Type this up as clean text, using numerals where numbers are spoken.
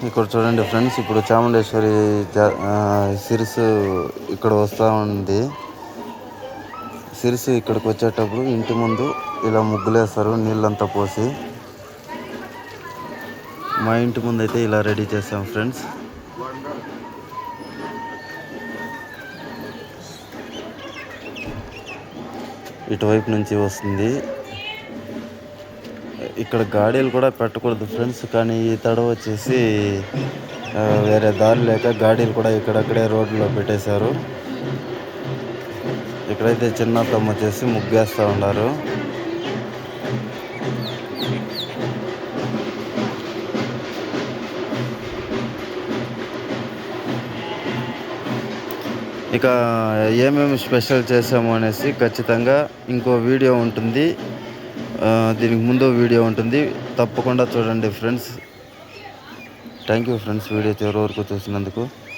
ఇక్కడ చూడండి ఫ్రెండ్స్, ఇప్పుడు చాముండేశ్వరి సిరుసు ఇక్కడ వస్తూ ఉంది. సిరుసు ఇక్కడికి వచ్చేటప్పుడు ఇంటి ముందు ఇలా ముగ్గులేస్తారు నీళ్ళంతా పోసి. మా ఇంటి ముందు అయితే ఇలా రెడీ చేస్తాం ఫ్రెండ్స్. ఇటువైపు నుంచి వస్తుంది. ఇక్కడ గాడీలు కూడా పెట్టకూడదు ఫ్రెండ్స్, కానీ ఈ తడవ వచ్చేసి వేరే దారి లేక గాడీలు కూడా ఇక్కడక్కడే రోడ్లో పెట్టేశారు. ఇక్కడైతే చిన్న తమ్మ వచ్చేసి ముగ్గేస్తూ ఉన్నారు. ఇక ఏమేమి స్పెషల్ చేసాము అనేసి ఖచ్చితంగా ఇంకో వీడియో ఉంటుంది, దీనికి ముందు వీడియో ఉంటుంది, తప్పకుండా చూడండి friends. Thank you friends, video చివరి వరకు చూసినందుకు.